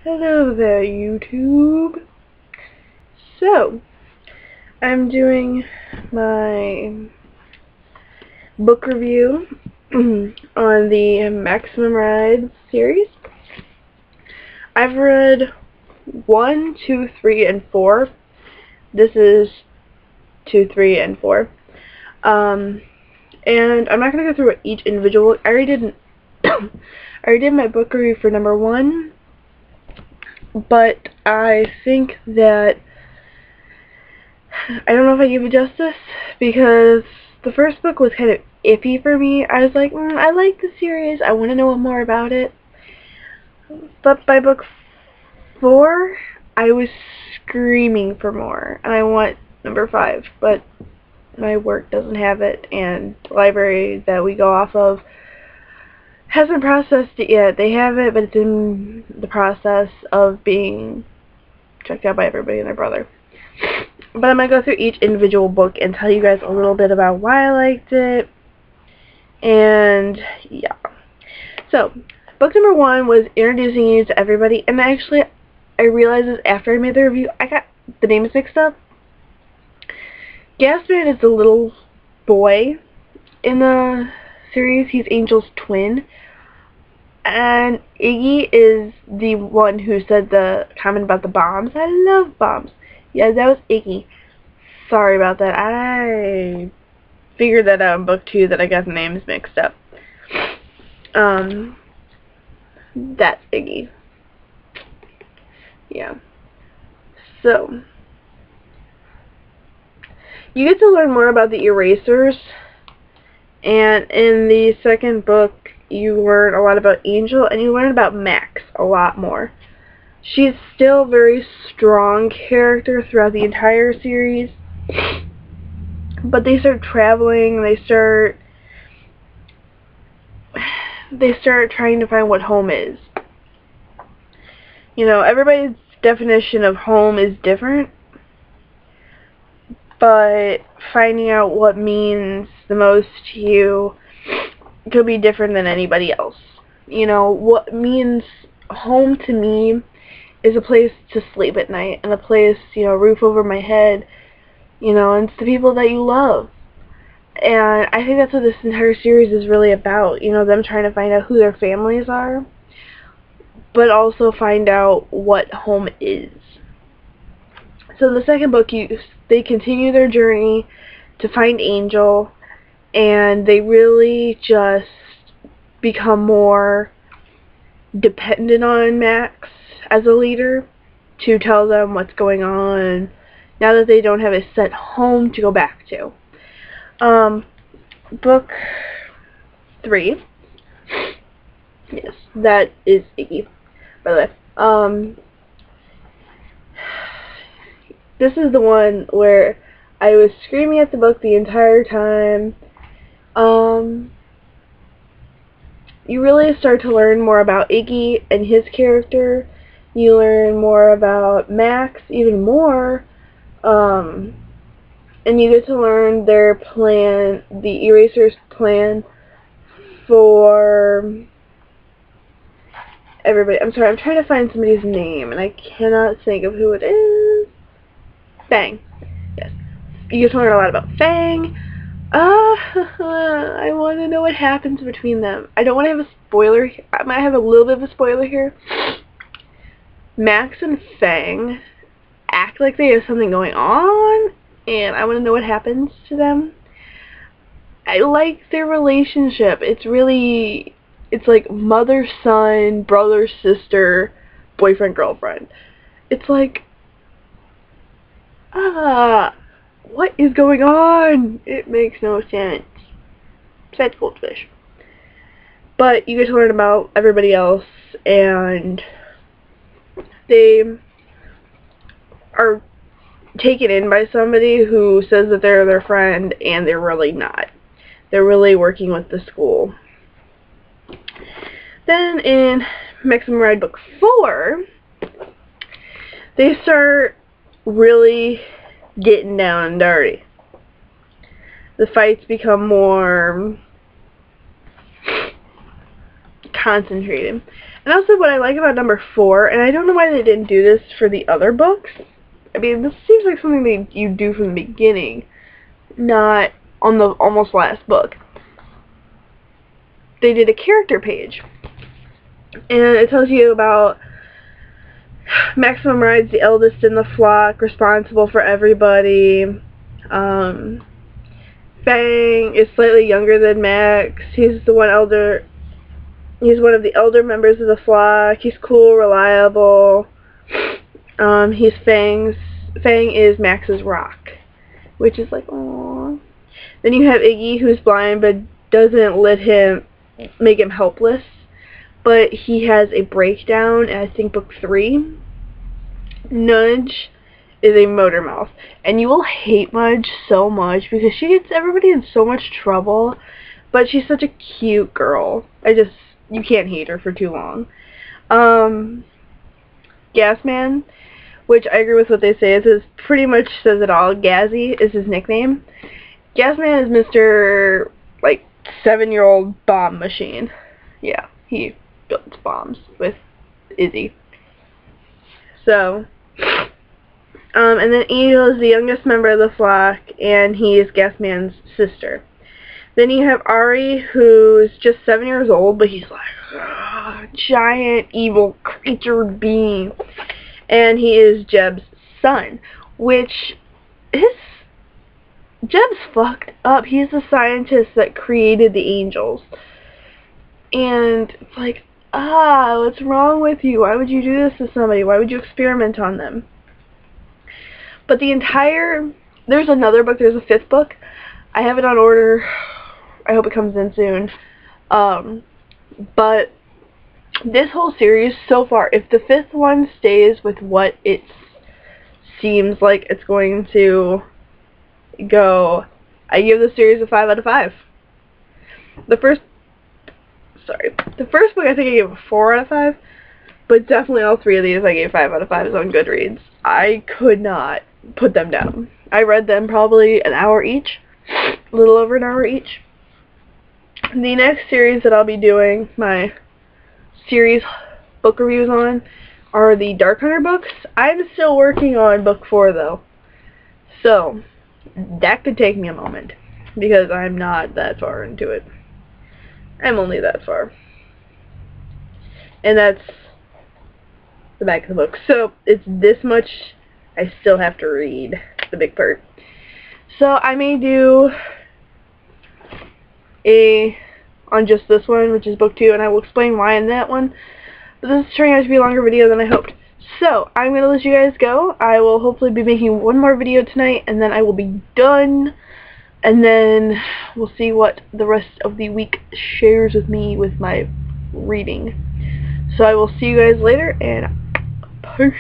Hello there, YouTube. So, I'm doing my book review on the Maximum Ride series. I've read 1, 2, 3, and 4. This is 2, 3, and 4. And I'm not going to go through each individual book. I already did my book review for number 1. But I think that I don't know if I gave it justice, because the first book was kind of iffy for me. I was like, I like the series, I want to know more about it. But by book 4, I was screaming for more, and I want number 5, but my work doesn't have it, and the library that we go off of hasn't processed it yet. They have it, but it's in the process of being checked out by everybody and their brother. But I'm going to go through each individual book and tell you guys a little bit about why I liked it. And yeah. So, book number 1 was introducing you to everybody. And actually, I realized this after I made the review. I got the names mixed up. Gasman is the little boy in the series. He's Angel's twin. And Iggy is the one who said the comment about the bombs. I love bombs. Yeah, that was Iggy. Sorry about that. I figured that out in book 2 that I got the names mixed up. That's Iggy. Yeah. So, you get to learn more about the erasers. And in the second book, you learn a lot about Angel, and you learn about Max a lot more. She's still a very strong character throughout the entire series, but they start traveling, they start trying to find what home is. You know, everybody's definition of home is different, but finding out what means the most to you could be different than anybody else. You know, what means home to me is a place to sleep at night, and a place, you know, roof over my head, you know, and it's the people that you love. And I think that's what this entire series is really about, you know, them trying to find out who their families are, but also find out what home is. So in the second book, they continue their journey to find Angel, and they really just become more dependent on Max as a leader to tell them what's going on now that they don't have a set home to go back to. Book 3. Yes, that is Iggy, by the way. This is the one where I was screaming at the book the entire time. You really start to learn more about Iggy and his character. You learn more about Max, even more. And you get to learn their plan, the Erasers' plan for everybody. I'm sorry, I'm trying to find somebody's name, and I cannot think of who it is. Fang. Yes. You get to learn a lot about Fang. I want to know what happens between them. I don't want to have a spoiler. I might have a little bit of a spoiler here. Max and Fang act like they have something going on, and I want to know what happens to them. I like their relationship. It's like mother-son, brother-sister, boyfriend-girlfriend. It's like, what is going on? It makes no sense. Besides goldfish. But you get to learn about everybody else, and they are taken in by somebody who says that they're their friend, and they're really not. They're really working with the school. Then in Maximum Ride Book 4, they start really getting down and dirty. The fights become more concentrated. And also what I like about number 4, and I don't know why they didn't do this for the other books. I mean, this seems like something you do from the beginning, not on the almost last book. They did a character page. And it tells you about Maximum Ride's the eldest in the flock, responsible for everybody. Fang is slightly younger than Max. He's one of the elder members of the flock. He's cool, reliable. Fang is Max's rock, which is like, aww. Then you have Iggy, who's blind, but doesn't make him helpless. But he has a breakdown in, I think, book 3. Nudge is a motor mouth. And you will hate Mudge so much because she gets everybody in so much trouble. But she's such a cute girl. You can't hate her for too long. Gasman, which I agree with what they say. It pretty much says it all. Gazzy is his nickname. Gasman is Mr. 7-year-old bomb machine. Yeah, he builds bombs with Izzy. So, and then Angel is the youngest member of the flock, and he is Gasman's sister. Then you have Ari, who's just 7 years old, but he's like a giant evil creature being, and he is Jeb's son, which Jeb's fucked up. He's the scientist that created the angels. And it's like, what's wrong with you? Why would you do this to somebody? Why would you experiment on them? But there's another book, there's a 5th book. I have it on order. I hope it comes in soon. But this whole series so far, if the 5th one stays with what it seems like it's going to go, I give the series a 5 out of 5. The first book I think I gave a 4 out of 5, but definitely all 3 of these I gave 5 out of 5 on Goodreads. I could not put them down. I read them probably an hour each, a little over an hour each. The next series that I'll be doing my series book reviews on are the Dark Hunter books. I'm still working on book 4 though, so that could take me a moment because I'm not that far into it. I'm only that far. And that's the back of the book. So it's this much I still have to read, the big part. So I may do on just this one, which is book 2, and I will explain why in that one. But this is turning out to be a longer video than I hoped. So I'm going to let you guys go. I will hopefully be making one more video tonight, and then I will be done. And then we'll see what the rest of the week shares with me with my reading. So I will see you guys later, and push.